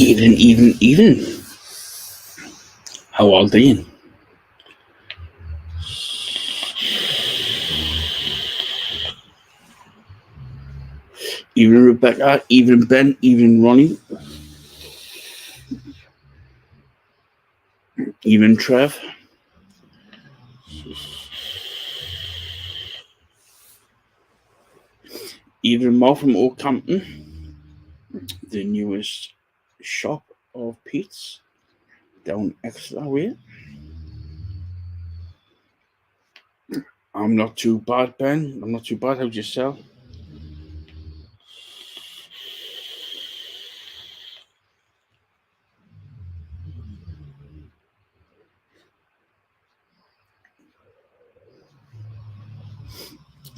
Even. How old are you? Even Rebecca, even Ben, even Ronnie, even Trev. Even Mo from Oakhampton, the newest shop of Pete's down Exeter way. I'm not too bad, Ben. I'm not too bad. How's yourself?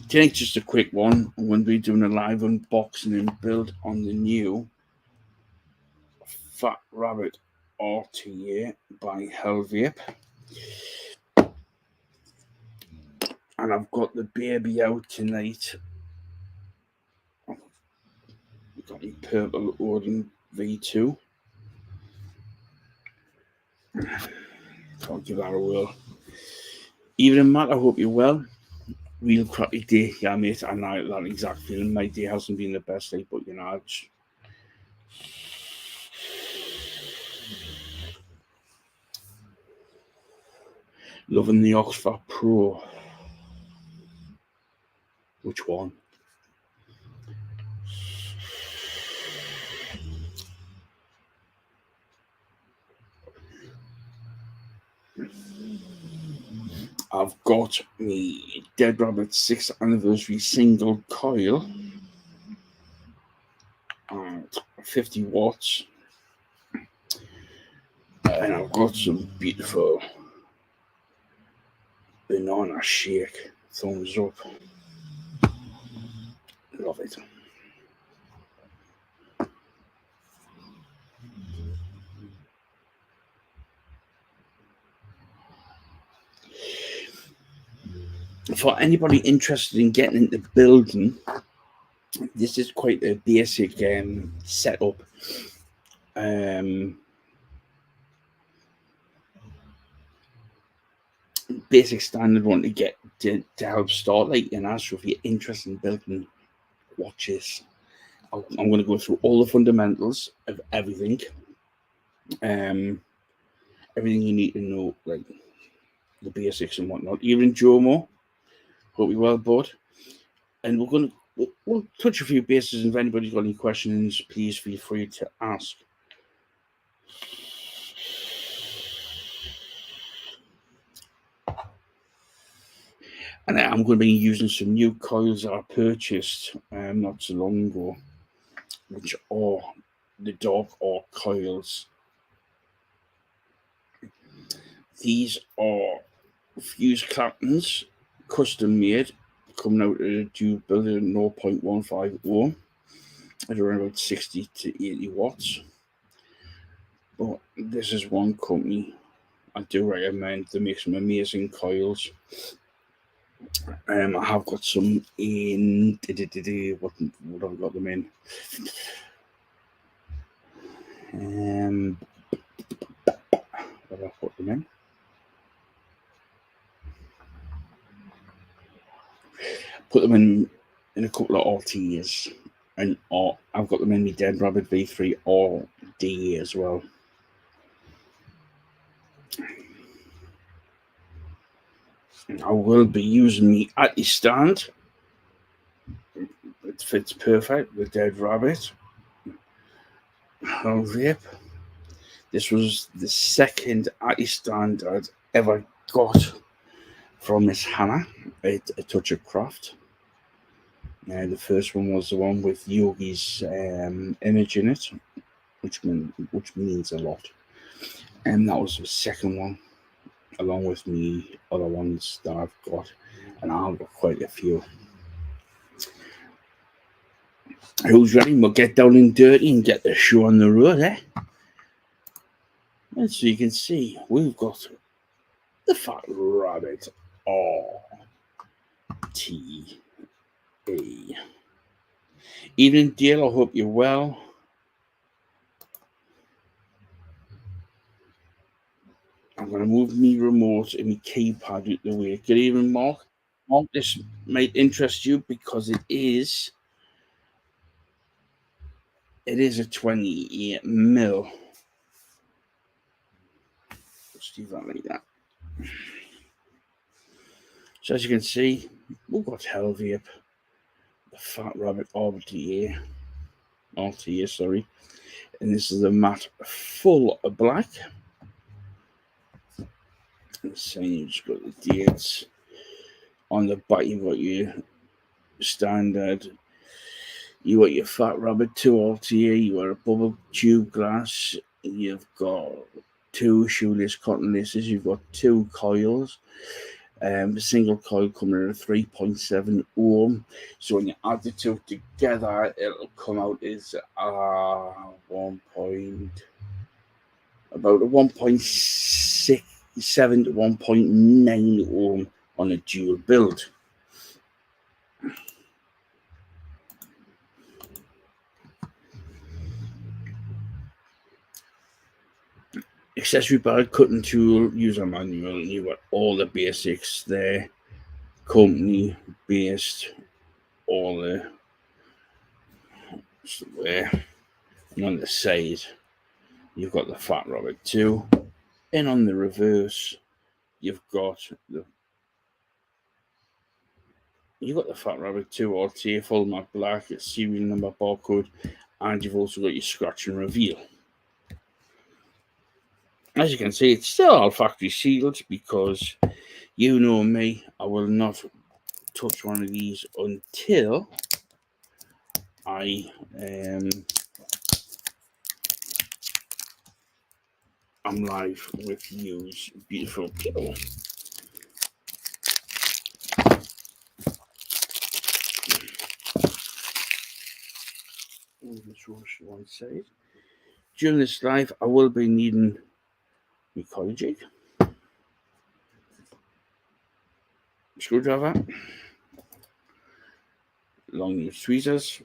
Today's just a quick one. I'm going to be doing a live unboxing and build on the new Fat Rabbit RTA by Hellvape. And I've got the baby out tonight. I've got the purple Odin V2. I'll give that a whirl. Evening, Matt. I hope you're well. Real crappy day, yeah, mate. I know that exact feeling. My day hasn't been the best day, but it's loving the Oxford Pro. Which one? I've got me Dead Rabbit 6th anniversary single coil at 50 watts. And I've got some beautiful banana shake. Thumbs up. Love it. For anybody interested in getting into building, this is quite a basic setup. Basic standard one to get to help start. So if you're interested in building, watch this. I'm going to go through all the fundamentals of everything. Everything you need to know, like the basics and whatnot. Even Jomo, hope you're well, bud. And we'll touch a few bases. If anybody's got any questions, please feel free to ask. And I'm going to be using some new coils that I purchased not so long ago, which are the Dark Arc coils. These are fuse captains, custom made, coming out of a tube builder 0.150 at around about 60 to 80 watts. But this is one company I do recommend. They make some amazing coils. I have got some in. What have I got them in? What have I put them in? Put them in a couple of RTAs, and I've got them in the Dead Rabbit V3 RTA as well. I will be using the RTA stand. It fits perfect. The Dead Rabbit Hellvape. This was the second RTA stand I'd ever got from Miss Hannah at A Touch of Craft. The first one was the one with Yogi's image in it, which means a lot. And that was the second one, along with me other ones that I've got, and I've got quite a few. Who's ready? We'll get down and dirty and get the show on the road, eh? And so you can see, we've got the Fat Rabbit RTA. Evening, Dale. I hope you're well. going to move me remote and my keypad out the way. Good evening, Mark. Mark, this might interest you because it is a 28 mil. Let's do that like that. So as you can see, we've got Hellvape, the Fat Rabbit RTA, sorry, and this is a matte full of black. So you just got the dates on the back. You've got your standard. You got your Fat Rabbit 2 RTA. You got a bubble tube glass. You've got 2 shoeless cotton laces. You've got 2 coils. The single coil coming at a 3.7 ohm. So when you add the two together, it'll come out as about a 1.67 to 1.9 ohm on a dual build. Accessory bag, cutting tool, user manual, and you've got all the basics there. Company based, all the there. And on the side, you've got the Fat Rabbit 2. And on the reverse, you've got the Fat Rabbit 2 RTA full matte black, serial number, barcode, and you've also got your scratch and reveal. As you can see, it's still all factory sealed because you know me, I will not touch one of these until I'm live with you, beautiful people. One side. During this live, I will be needing my collie jig, screwdriver, long use tweezers,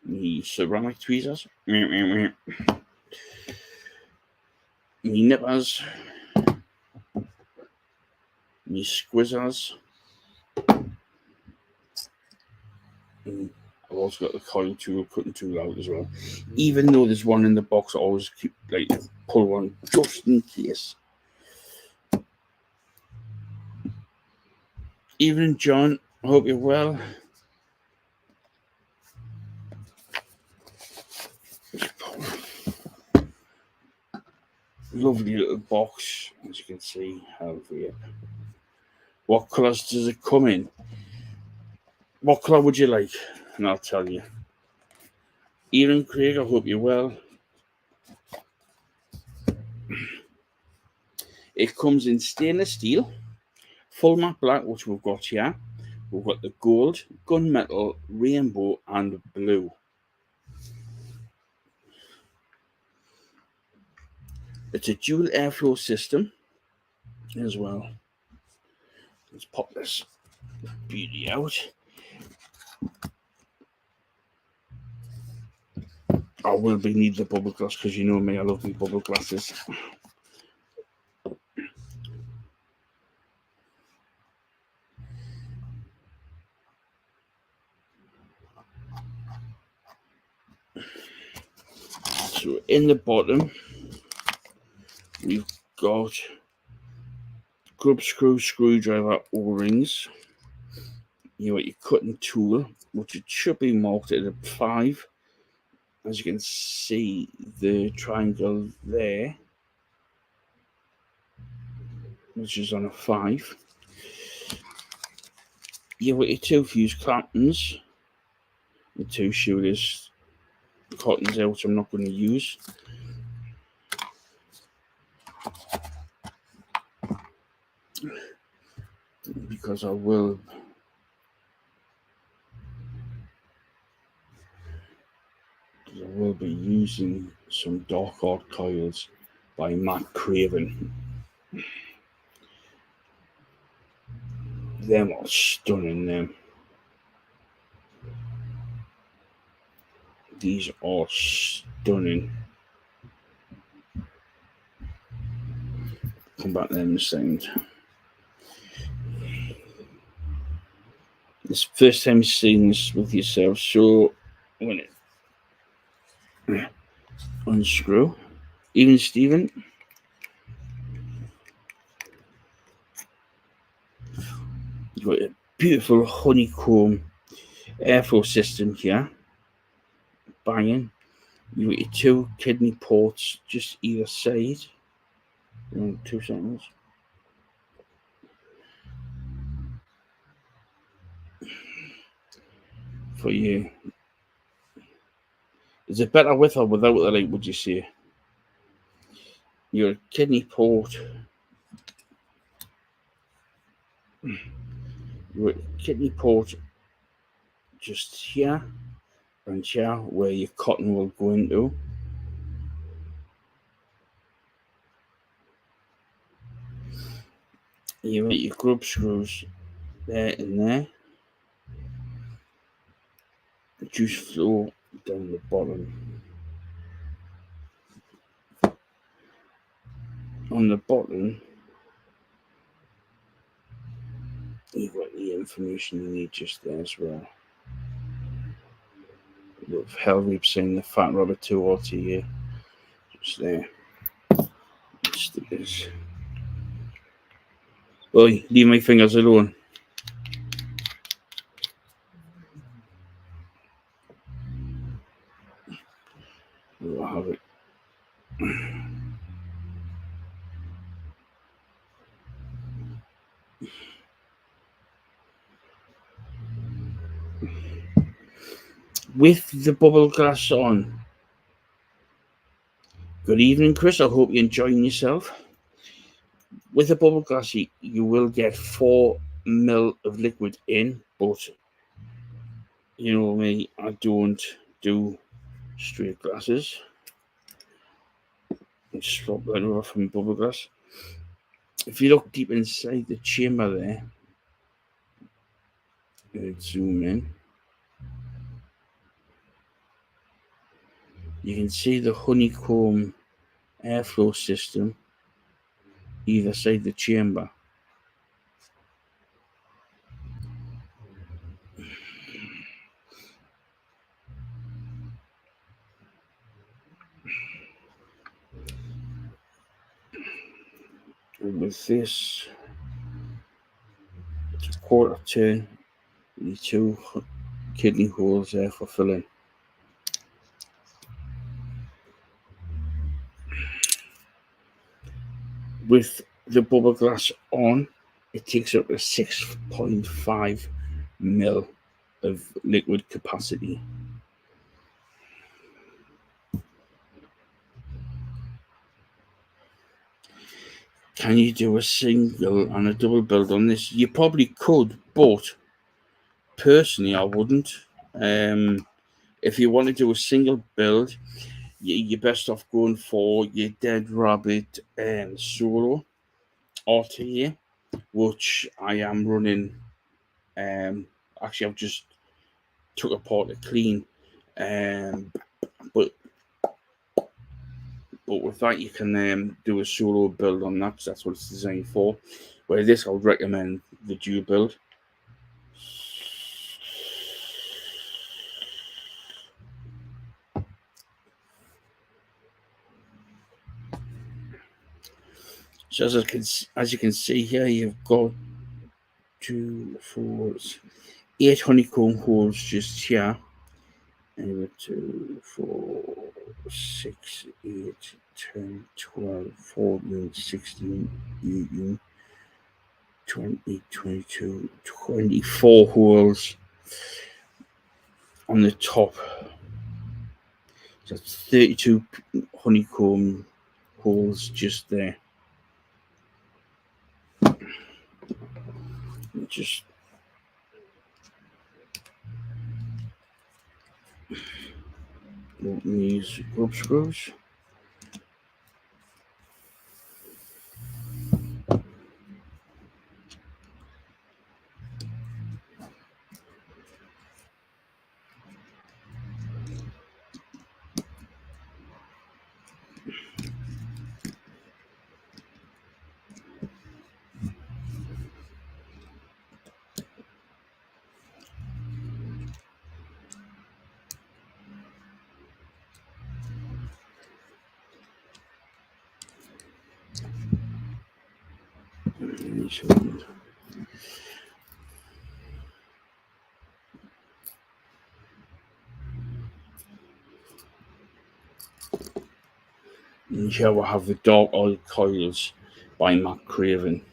me ceramic tweezers, me nippers, me squizzers. I've also got the coil tool, cutting tool out as well. Even though there's one in the box, I always keep pull one just in case. Evening, John. I hope you're well. Lovely little box, as you can see. Hellvape. What colours does it come in? What colour would you like? And I'll tell you. Ian Craig, I hope you're well. It comes in stainless steel, full matte black, which we've got here. We've got the gold, gunmetal, rainbow, and blue. It's a dual airflow system as well. Let's pop this beauty out. I will be need the bubble glass because you know me, I love my bubble glasses. So in the bottom, we've got grub screw, screwdriver, O-rings. You got your cutting tool, which it should be marked at a 5. As you can see, the triangle there, which is on a 5. You've got your 2 fuse clampings, the 2 shoeless cottons there, which I'm not going to use. Because I will be using some dark art coils by Matt Craven. Them are stunning, them. These are stunning. come back there in a second. It's the first time you've seen this with yourself, so I'm going to unscrew. Even Stephen. You've got a beautiful honeycomb airflow system here. Banging. You've got your 2 kidney ports just either side. 2 seconds. For you. Is it better with or without the light, would you say? Your kidney port. Your kidney port just here and here where your cotton will go into. You get your grub screws there and there. The juice flow down the bottom. On the bottom, you've got the information you need just there as well. With Hellvape saying the Fat Rabbit 2 RTA just there. Stickers. Oi, leave my fingers alone. I'll have it. With the bubble glass on. Good evening, Chris. I hope you're enjoying yourself. With the bubble glass, you will get 4 ml of liquid in, but you know me, I don't do straight glasses. Just swap that over from bubble glass. If you look deep inside the chamber there, zoom in. You can see the honeycomb airflow system either side the chamber. And with this, it's a quarter turn, the 2 kidney holes there for filling. With the bubble glass on, it takes up to 6.5 ml of liquid capacity. Can you do a single and a double build on this? You probably could, but personally I wouldn't. If you want to do a single build, you're best off going for your Dead Rabbit Solo RTA, which I am running. Actually, I've just took apart to clean, but with that you can do a solo build on that, because that's what it's designed for. Where this, I would recommend the dual build. So as you can see here, you've got 2, 4, 8 honeycomb holes just here. And 2, 4, 6, 8, 10, 12, 14, 16, 18, 20, 22, 24 holes on the top. So that's 32 honeycomb holes just there. Just use grub screws. And here we have the Dark Oil Coils by Matt Craven.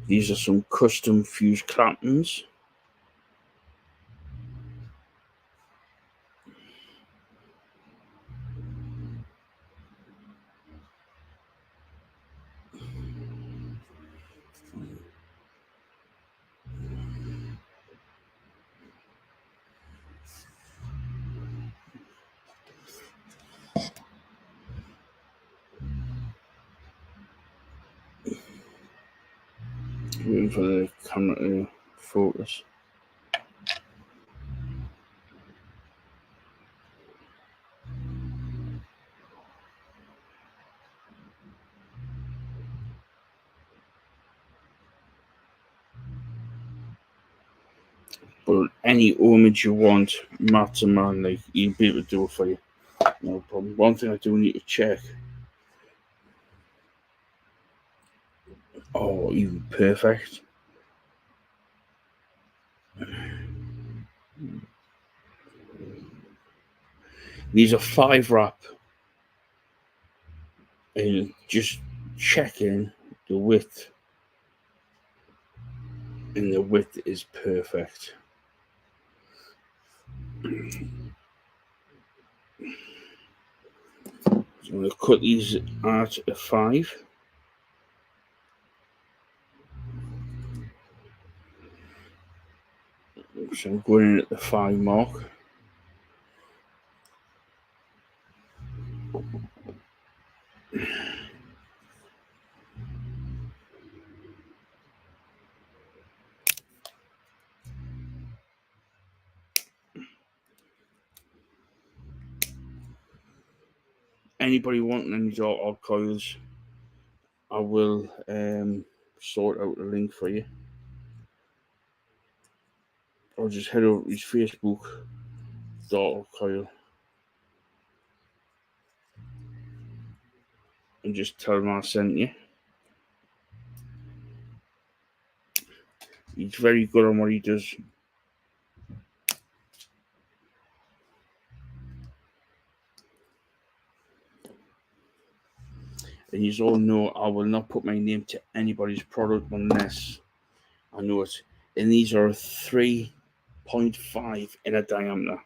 These are some custom fuse clampings. Waiting for the camera to focus. But any homage you want, Matt's a man, like, he'll be able to do it for you. No problem. One thing I do need to check. Oh, even perfect. These are 5 wrap. And just checking the width. And the width is perfect. So I'm going to cut these at a 5. So I'm going in at the 5 mark. Anybody wanting any Dark Oil Coils, I will sort out a link for you. Or just head over to his Facebook, Dark Oil Coil, and just tell him I sent you. He's very good on what he does. And you all know I will not put my name to anybody's product unless I know it. And these are 3.5 in a diameter.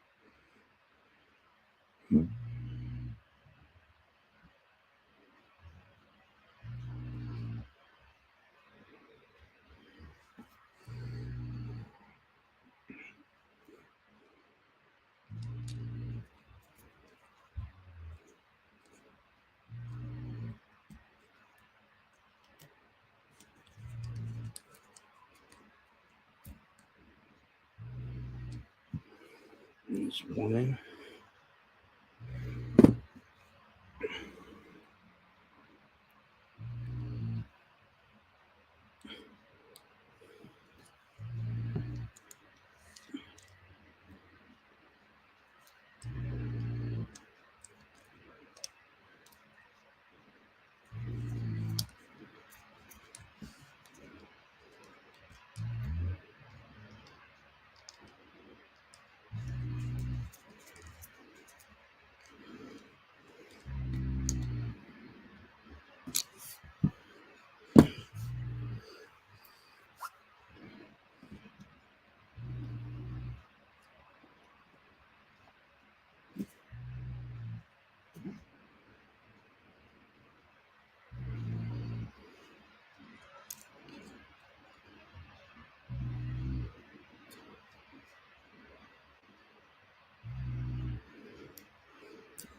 There's one in.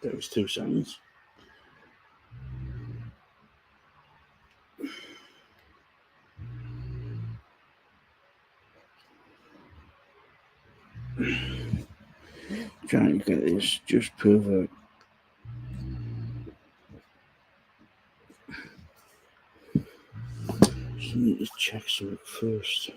There was 2 seconds. Trying to get this just perfect. Just need to check check something first.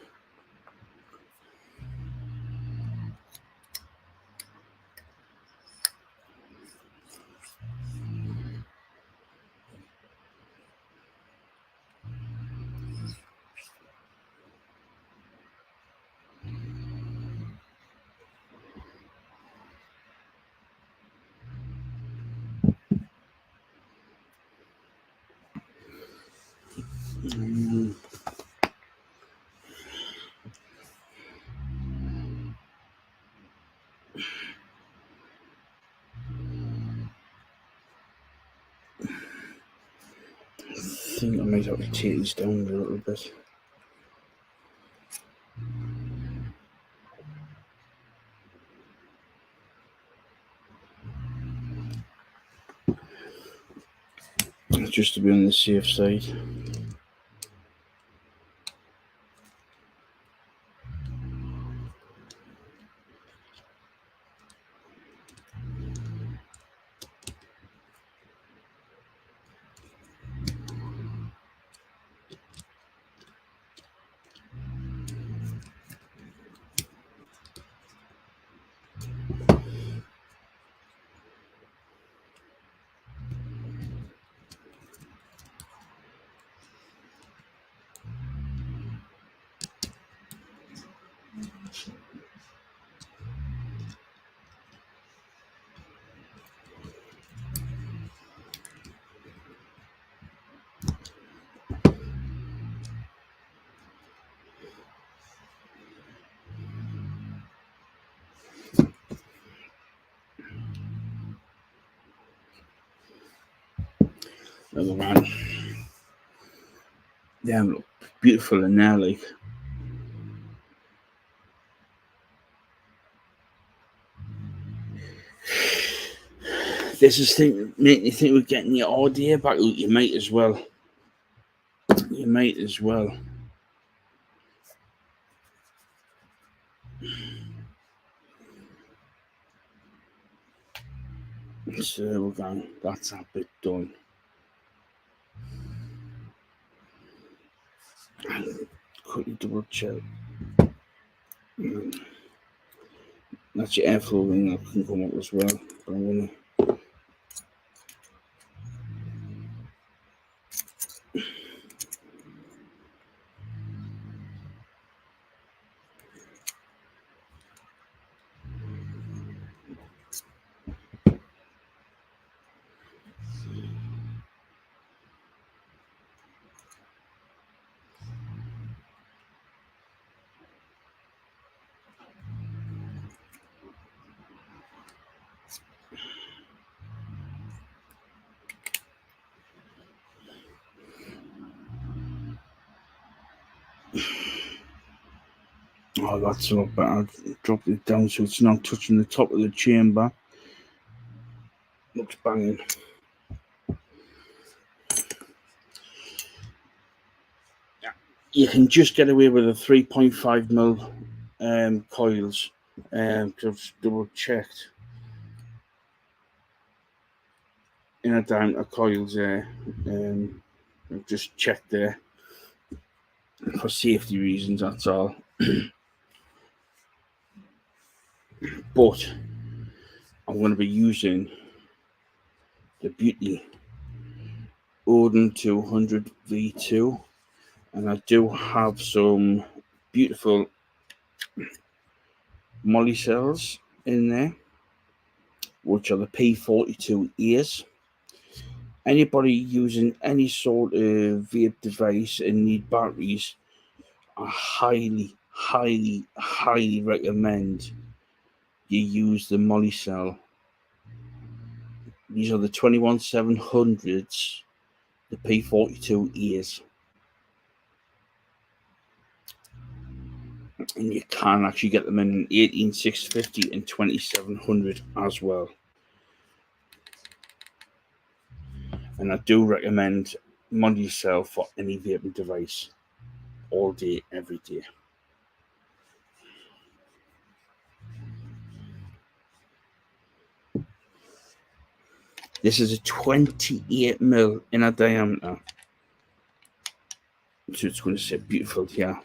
I think I might have to take these down a little bit. Just to be on the safe side. Another man. Damn, look beautiful in there, like. This is making you think we're getting your RTA back. You might as well. You might as well. So we're going. That's that bit done. Quickly double check. That's your airflow ring that can come up as well. But I'm gonna. Oh, that's a lot better. I've dropped it down so it's not touching the top of the chamber. Looks banging. You can just get away with a 3.5mm coils. I've double checked. In a diameter coils there. I've just checked there. For safety reasons, that's all. But I'm going to be using the Beauty Odin 200 V2, and I do have some beautiful molly cells in there, which are the P42 ears. Anybody using any sort of vape device and need batteries, I highly recommend you use the molly cell. These are the 21700s, the P42 ears. And you can actually get them in 18650 and 2700 as well. And I do recommend molly cell for any vaping device, all day, every day. This is a 28mm in a diameter. So it's going to sit beautiful here.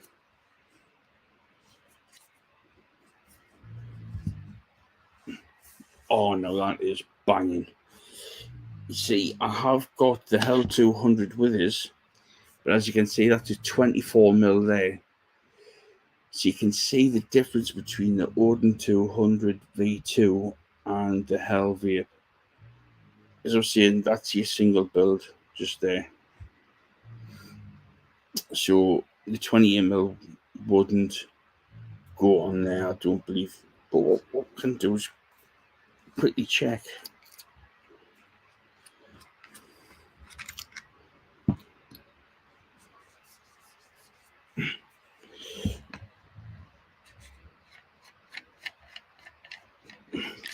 Oh no, that is banging. You see, I have got the Hell 200 with us, but as you can see, that's a 24mm there. So you can see the difference between the Odin 200 V2 and the Hellvape. As I was saying, that's your single build just there. So the 20mm wouldn't go on there, I don't believe. But what we can do is quickly check.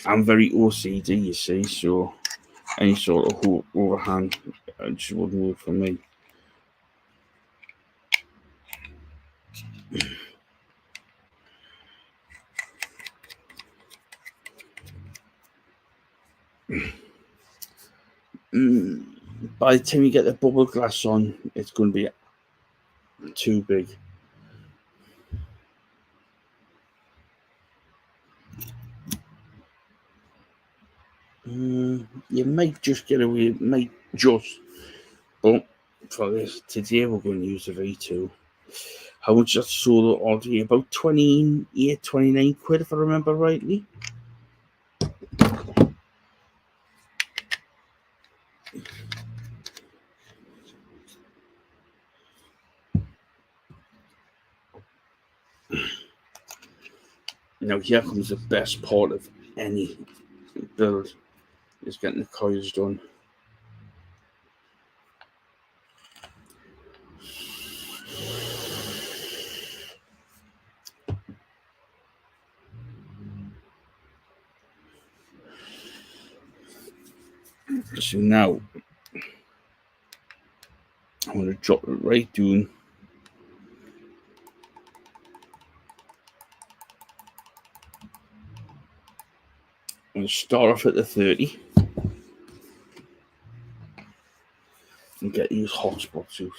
I'm very OCD, you see, so any sort of overhand just wouldn't work for me. By the time you get the bubble glass on, it's going to be too big. You might just get away, but for this today we're going to use the V2. How much that solo RTA? About 28, 29 quid if I remember rightly. Now here comes the best part of any build, is getting the coils done. So now I'm going to drop it right down. I'm going to start off at the 30 and get these hot spots out.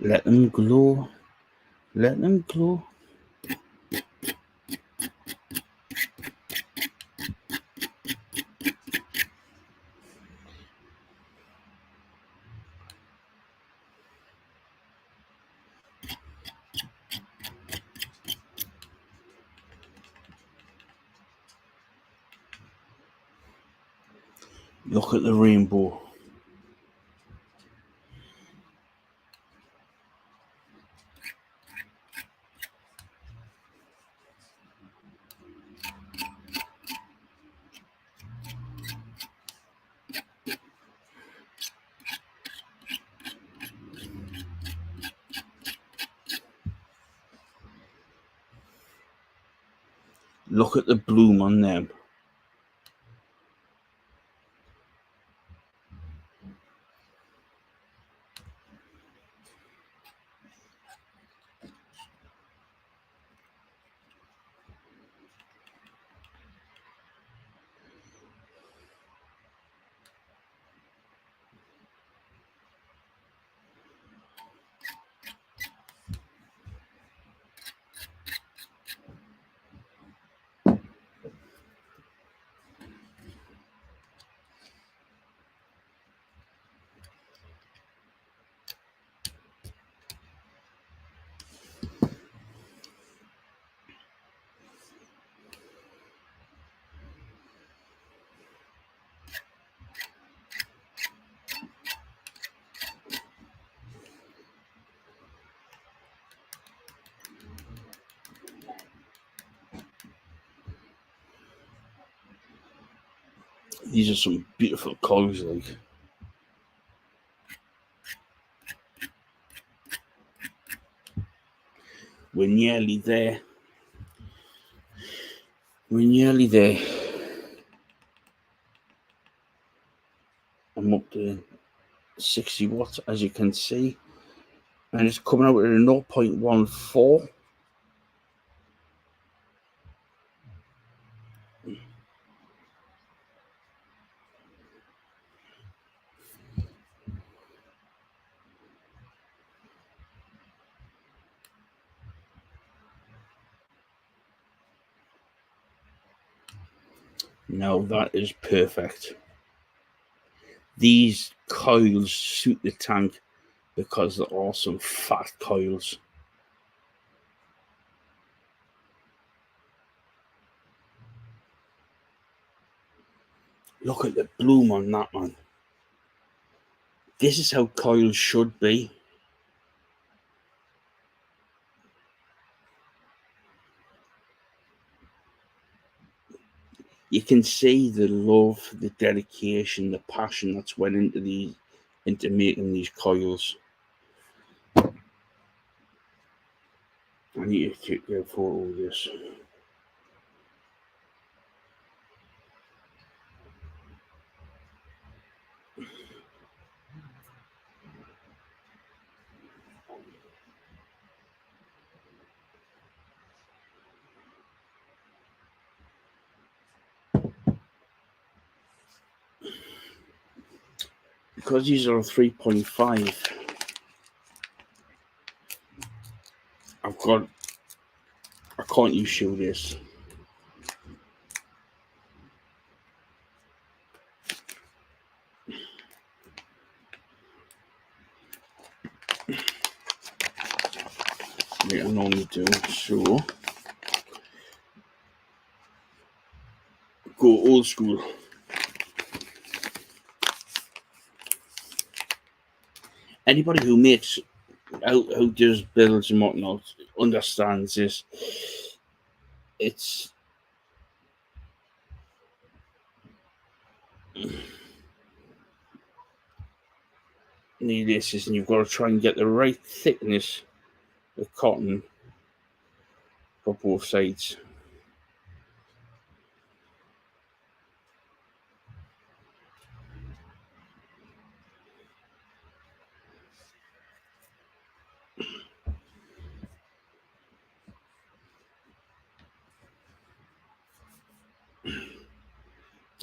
Let them glow. Let them glow. Look at the rainbow. Look at the bloom on them. These are some beautiful colours, like. We're nearly there. We're nearly there. I'm up to 60 watts, as you can see. And it's coming out at a 0.14. Now that is perfect. These coils suit the tank because they're also fat coils. Look at the bloom on that, man. This is how coils should be. You can see the love, the dedication, the passion that's went into making these coils. I need to take a photo of this. Because these are 3.5, I can't use shoe this. Like I normally do, so go old school. Anybody who does builds and whatnot understands this. It's this is, and you've got to try and get the right thickness of cotton for both sides.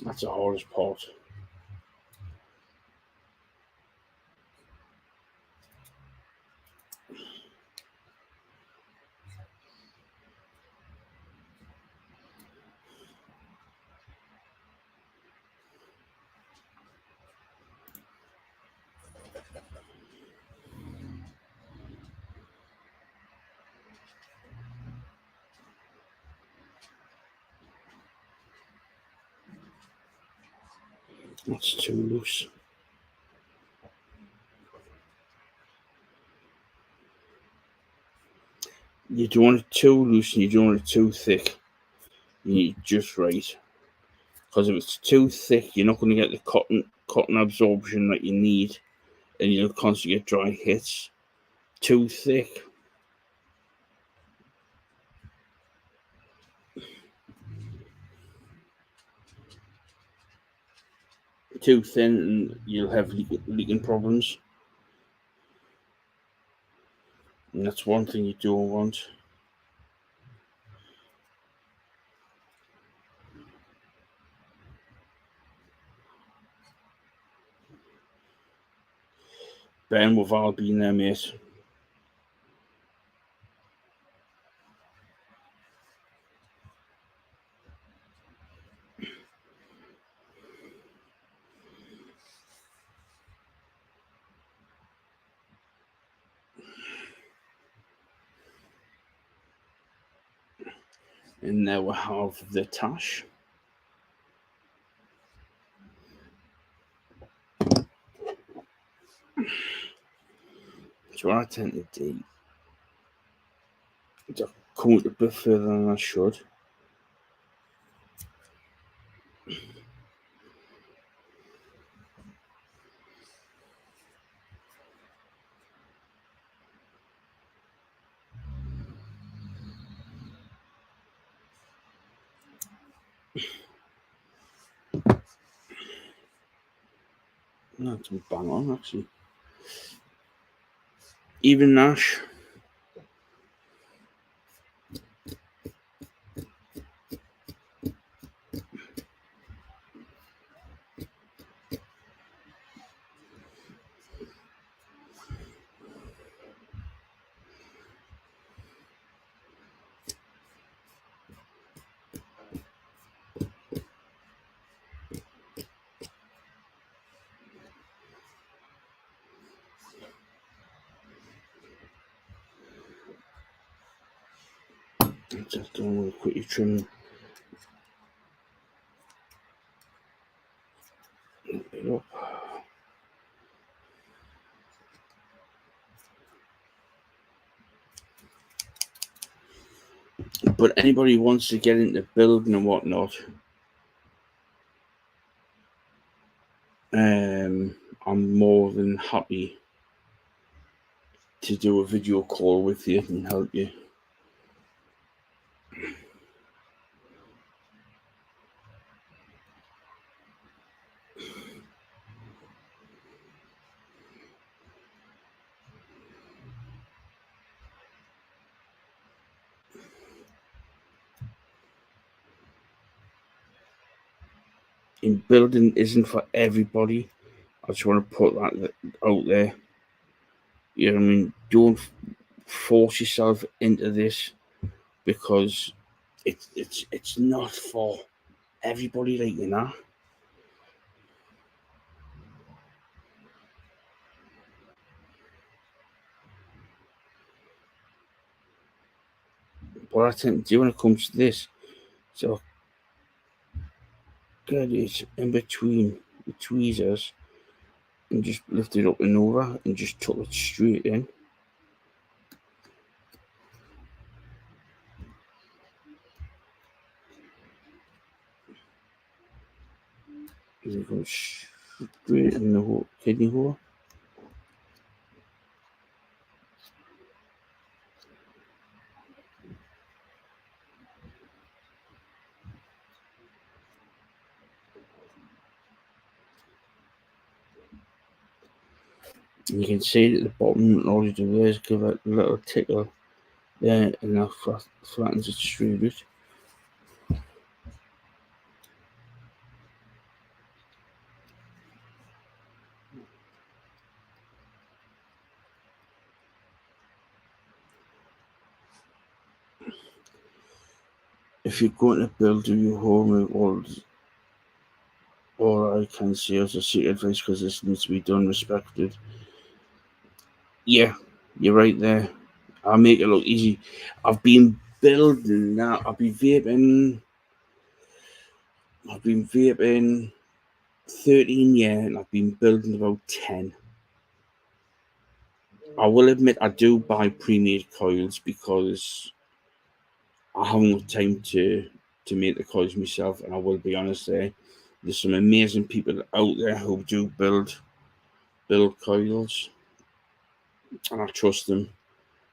That's the hardest part. That's too loose. You don't want it too loose and you don't want it too thick. You need it just right. Because if it's too thick, you're not going to get the cotton absorption that you need, and you'll constantly get dry hits. Too thick, too thin, and you'll have leaking problems. And that's one thing you don't want. Ben, we've all been there, mate. And now we have the tash. So what I tend to do is I come out a bit further than I should. That's bang on, actually. Even Nash. Just don't want to quickly trim it up. But anybody who wants to get into building and whatnot, I'm more than happy to do a video call with you and help you. In building isn't for everybody. I just want to put that out there. You know what I mean? Don't force yourself into this because it's not for everybody, like, you know. What I tend to do when it comes to this, so get it in between the tweezers and just lift it up and over and just tuck it straight in. And it goes straight in the hole, kidney hole. And you can see it at the bottom, and all you do is give it a little tickle there, and that flattens it straight out. If you're going to build your home, all I can say is a seek advice because this needs to be done respected. Yeah, you're right there. I'll make it look easy. I've been building now. I've been vaping 13 years and I've been building about 10. I will admit I do buy pre-made coils because I haven't got time to make the coils myself, and I will be honest there. There's some amazing people out there who do build coils, and I trust them.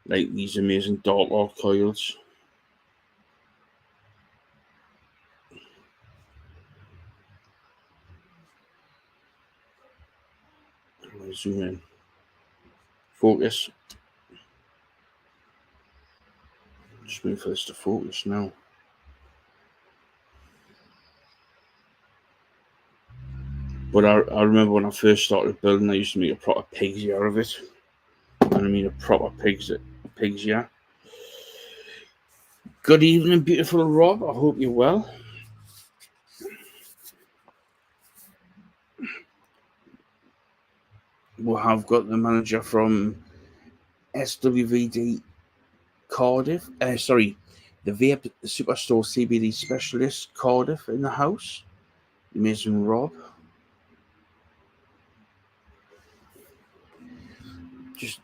Like these amazing Dark Lord coils. Zoom in. Focus. Just wait for this to focus now. But I remember when I first started building, I used to make a proper pig's ear of it. And I mean a proper pig's ear. Good evening, beautiful Rob. I hope you're well. We have got the manager from SWVD Cardiff. The Vape Superstore CBD Specialist Cardiff in the house. Amazing Rob. Just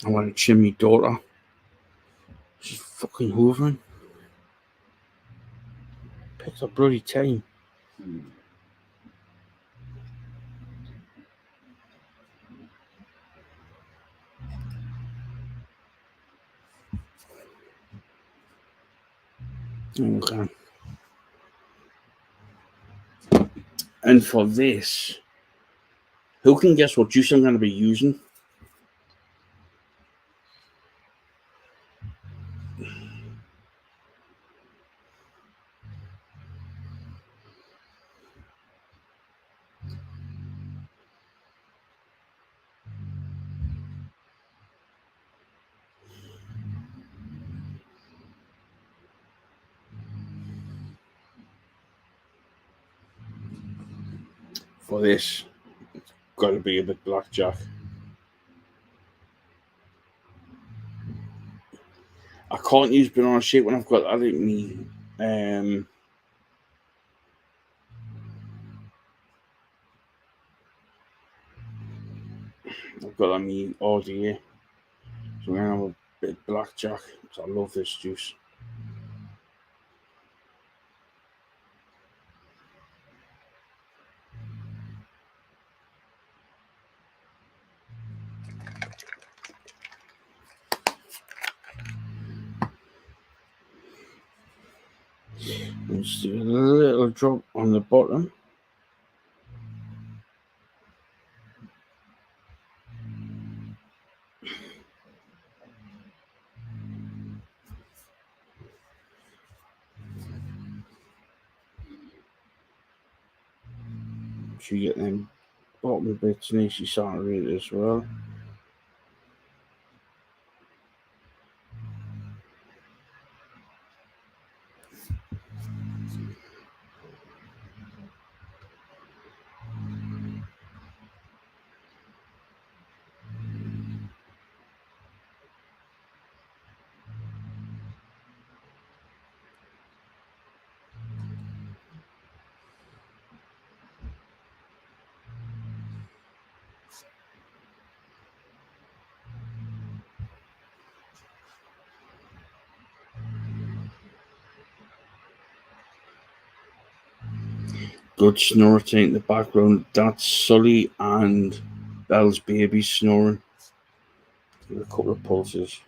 I want to chin my daughter. She's fucking hoovering. Picked up bloody time. Okay. And for this, who can guess what juice I'm going to be using? For this, it's got to be a bit blackjack. I can't use banana shake when I've got that in me. I've got on me RTA. So I'm going to have a bit of blackjack. So I love this juice. Let's do a little drop on the bottom. So you get them bottom bits nicely saturated as well. Good snorting in the background. That's Sully and Belle's baby snoring. Give it a couple of pulses.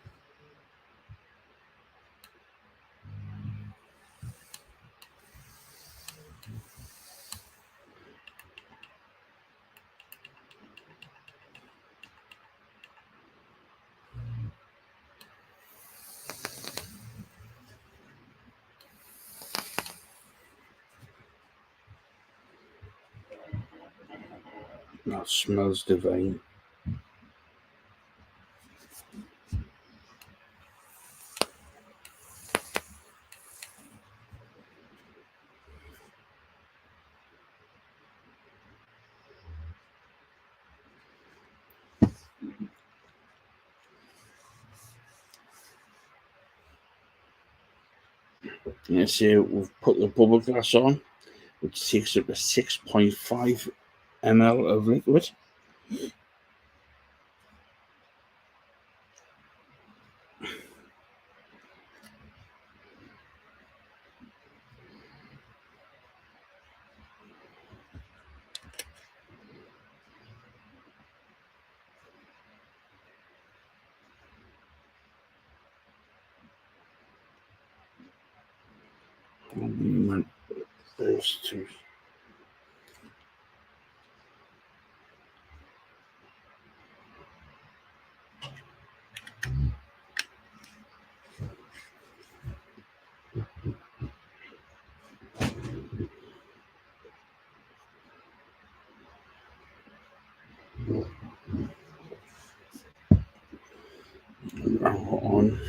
That smells divine. And so we've put the bubble glass on, which takes up to 6.5 ml of liquid. Those two. On.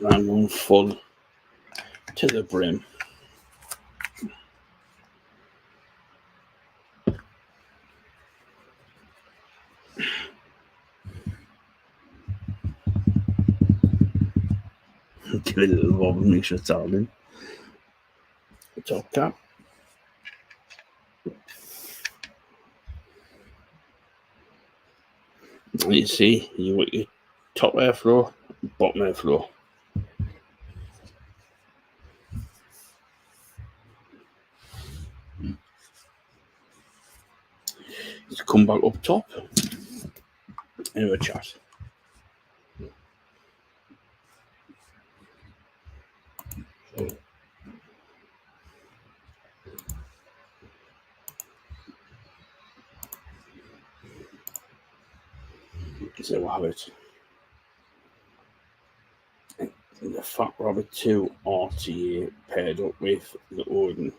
Ran one full to the brim. Give it a little wobble, make sure it's all in. Top cap. And you see, you got your top airflow, bottom airflow. Let's come back up top and have a chat. So we'll have it. The Fat Rabbit 2 RTA paired up with the Odin.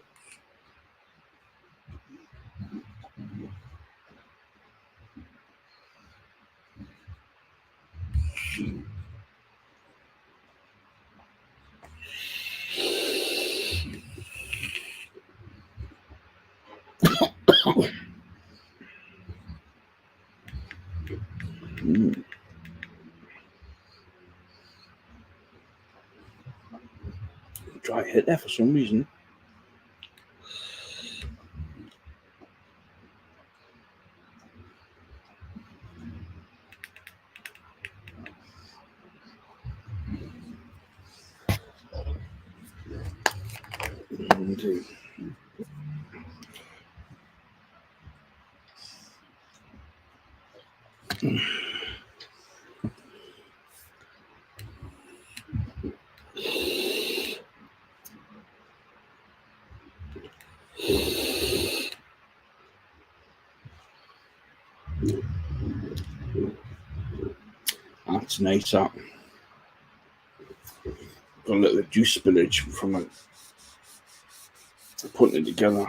Dry hit there for some reason. Indeed. That's nice, that. Got a little juice spillage from it. Putting it together.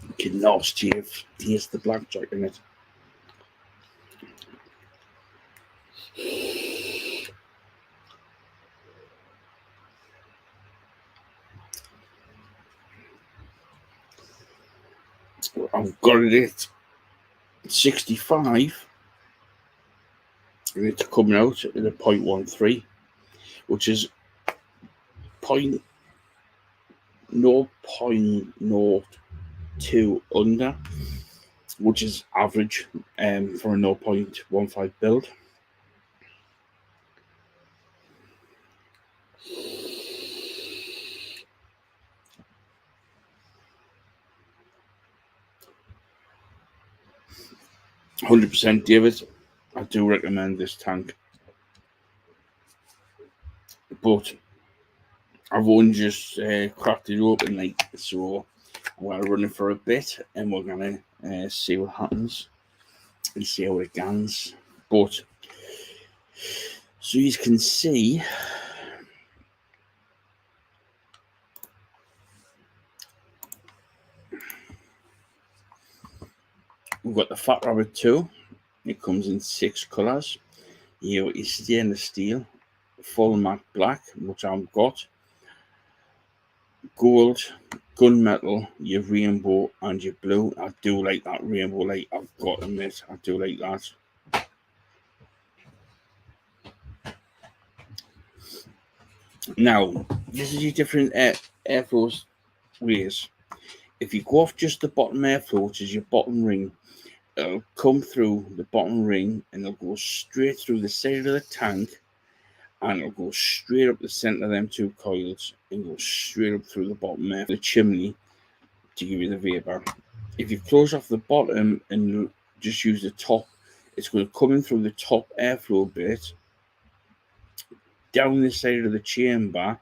Fucking nasty. Here's the blackjack in it. I've got it at 65, and it's coming out at a 0.13, which is 0.02 under, which is average for a 0.15 build. %, David. I do recommend this tank, but I've only just cracked it open, like, so I'm going to run it for a bit and we're going to see what happens and see how it goes. But so you can see, we've got the Fat Rabbit 2. It comes in 6 colours. You got your stainless steel, full matte black, which I've got, gold, gunmetal, your rainbow, and your blue. I do like that rainbow light. I've got to admit, I do like that. Now, this is your different airflow ways. If you go off just the bottom airflow, which is your bottom ring, it'll come through the bottom ring and it'll go straight through the side of the tank, and it'll go straight up the center of them 2 coils and go straight up through the bottom of the chimney to give you the vapor. If you close off the bottom and just use the top, it's going to come in through the top airflow bit, down the side of the chamber,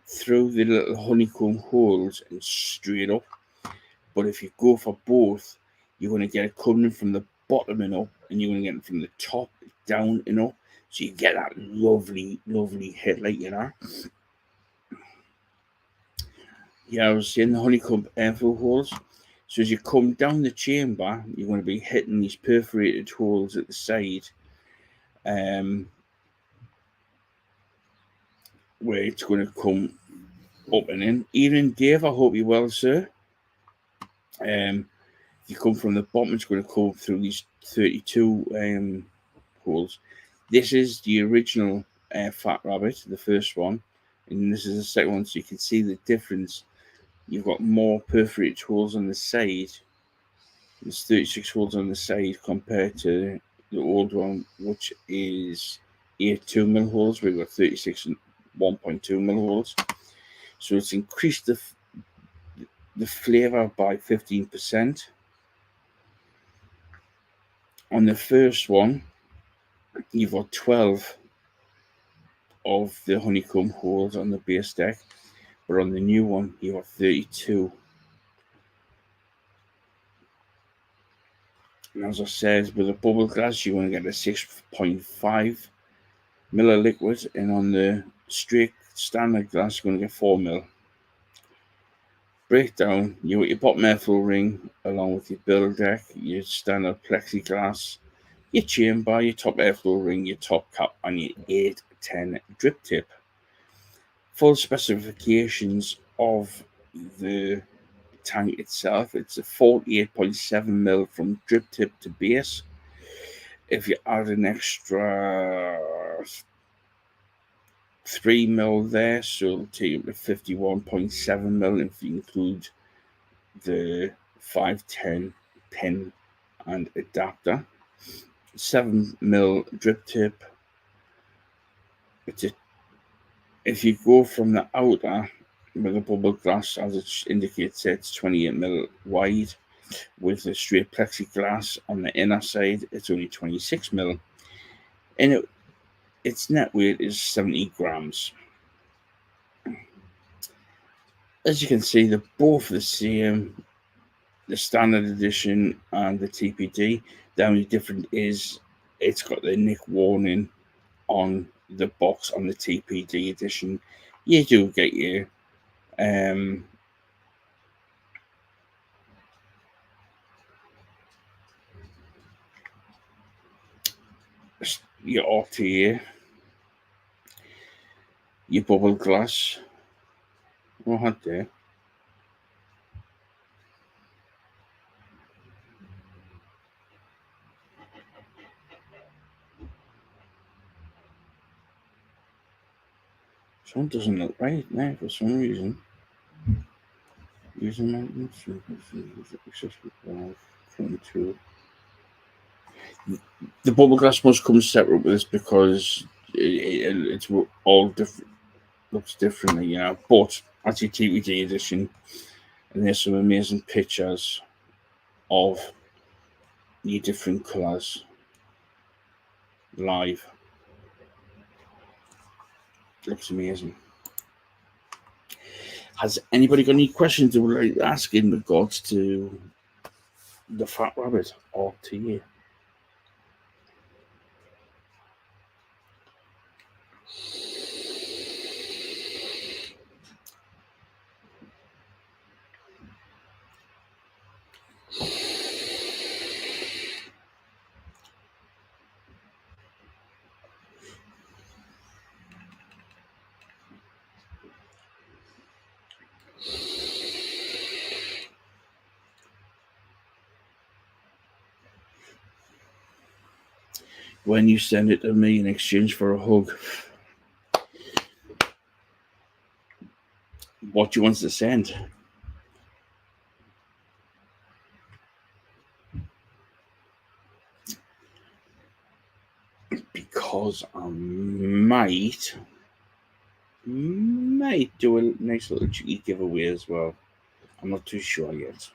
through the little honeycomb holes and straight up. But if you go for both, you're going to get it coming from the bottom and up, and you're going to get it from the top down and up. So you get that lovely, lovely hit, like, you know. Yeah, I was saying the honeycomb airflow holes. So as you come down the chamber, you're going to be hitting these perforated holes at the side, where it's going to come up and in. Evening, Dave. I hope you're well, sir. If you come from the bottom, it's going to come through these 32 holes. This is the original Fat Rabbit, the first one, and this is the second one, so you can see the difference. You've got more perforated holes on the side. There's 36 holes on the side compared to the old one, which is 2 mil holes. We've got 36 and 1.2 mil holes. So it's increased the flavour by 15%. On the first one, you've got 12 of the honeycomb holes on the base deck, but on the new one, you've got 32. And as I said, with a bubble glass, you want to get a 6.5 mil of liquid, and on the straight standard glass, you're going to get 4 mil. Breakdown, you got your bottom airflow ring along with your build deck, your standard plexiglass, your chamber, your top airflow ring, your top cap, and your 810 drip tip. Full specifications of the tank itself, it's a 48.7 mil from drip tip to base. If you add an extra 3 mil there, so it'll take you to 51.7 mil if you include the 510 pin and adapter. 7 mil drip tip. If you go from the outer with a bubble glass, as it indicates, it's 28 mil wide. With a straight plexiglass on the inner side, it's only 26 mil. And its net weight is 70 grams. As you can see, they're both the same, the standard edition and the TPD. The only difference is it's got the nick warning on the box on the TPD edition. You do get your RTA, your bubble glass. What there? Some doesn't look right now for some reason. Using maintenance, the bubble glass must come separate with this because it's all different, looks differently, you know. But that's your TVD edition, and there's some amazing pictures of the different colours live. Looks amazing. Has anybody got any questions they would like to ask in regards to the Fat Rabbit RTA? When you send it to me in exchange for a hug, what do you want to send? Because I might do a nice little cheeky giveaway as well. I'm not too sure yet.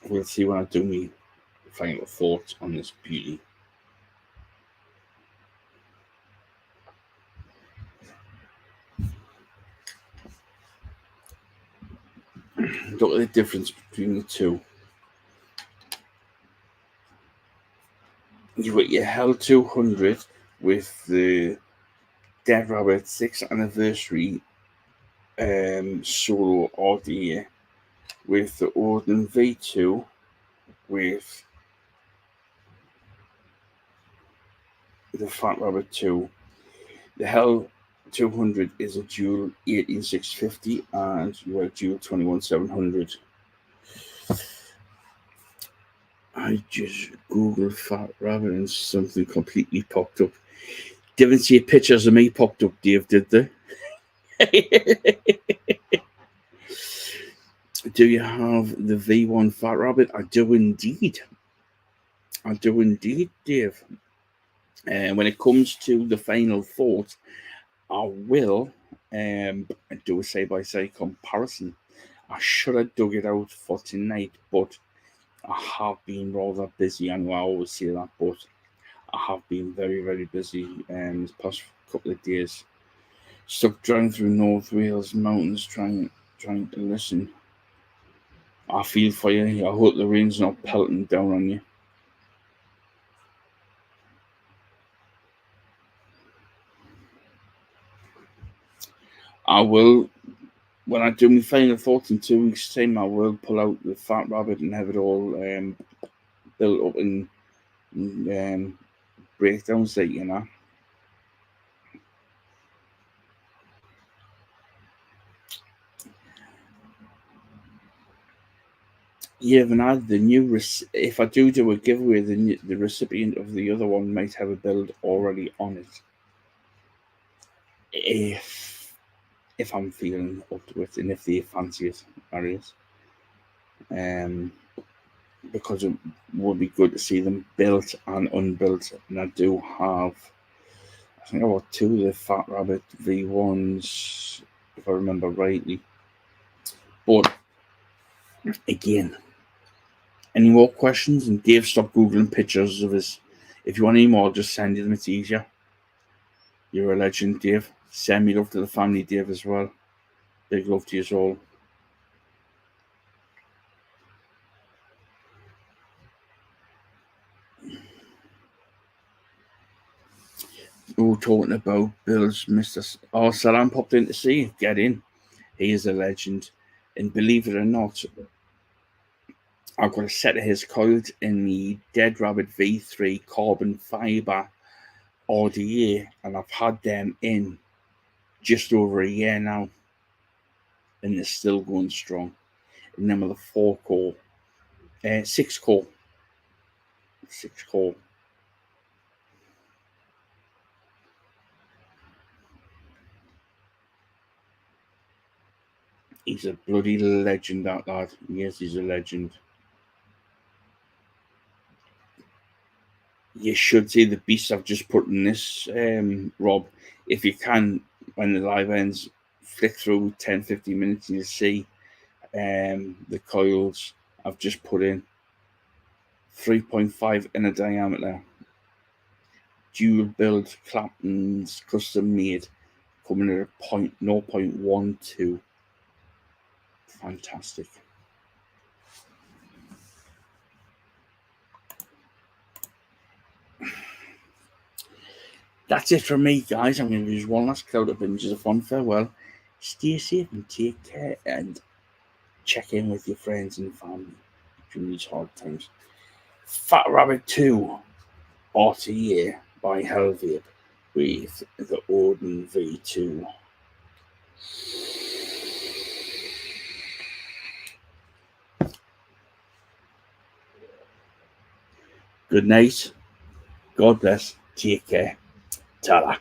We'll see when I do my final thoughts on this beauty. Look at the difference between the two. You've got your Hell 200 with the Dead Rabbit 6th anniversary solo RTA, with the Odin V2 with the Fat Rabbit 2, the Hell 200 is a dual 18650, and you are dual 21700. I just Googled Fat Rabbit and something completely popped up. Didn't see pictures of me popped up, Dave, did they? Do you have the V1 Fat Rabbit? I do indeed. I do indeed, Dave. And when it comes to the final thought, I will do a side-by-side comparison. I should have dug it out for tonight, but I have been rather busy. I know I always say that, but I have been very, very busy this past couple of days. Stuck driving through North Wales mountains trying to listen. I feel for you. I hope the rain's not pelting down on you. I will, when I do my final thoughts in 2 weeks' time, I will pull out the Fat Rabbit and have it all built up in breakdowns, like, you know. You haven't had the new. If I do a giveaway, the recipient of the other one might have a build already on it. If I'm feeling up to it, and if they fancy it, that is. Because it would be good to see them built and unbuilt. And I do have, I think I bought 2 of the Fat Rabbit V1s, if I remember rightly. But again, any more questions? And Dave, stop Googling pictures of his. If you want any more, just send them. It's easier. You're a legend, Dave. Send me love to the family, Dave, as well. Big love to you all. We're talking about Bill's Mr. Oh, Salam popped in to see. Get in. He is a legend. And believe it or not, I've got a set of his coils in the Dead Rabbit V3 carbon fibre RTA, and I've had them in just over a year now, and they're still going strong. And them are the 4-core, 6-core. 6-core. He's a bloody legend, that lad. Yes, he's a legend. You should see the beast I've just put in this, Rob. If you can, when the live ends, flick through 10-15 minutes and you see the coils I've just put in. 3.5 in a diameter. Dual build Clapton's custom made, coming at a 0.12. Fantastic. That's it from me, guys. I'm going to use one last cloud of binges of fun farewell. Stay safe and take care, and check in with your friends and family during these hard times. Fat Rabbit 2 RTA by Hellvape with the Odin V2. Good night. God bless. Take care. Ta-da.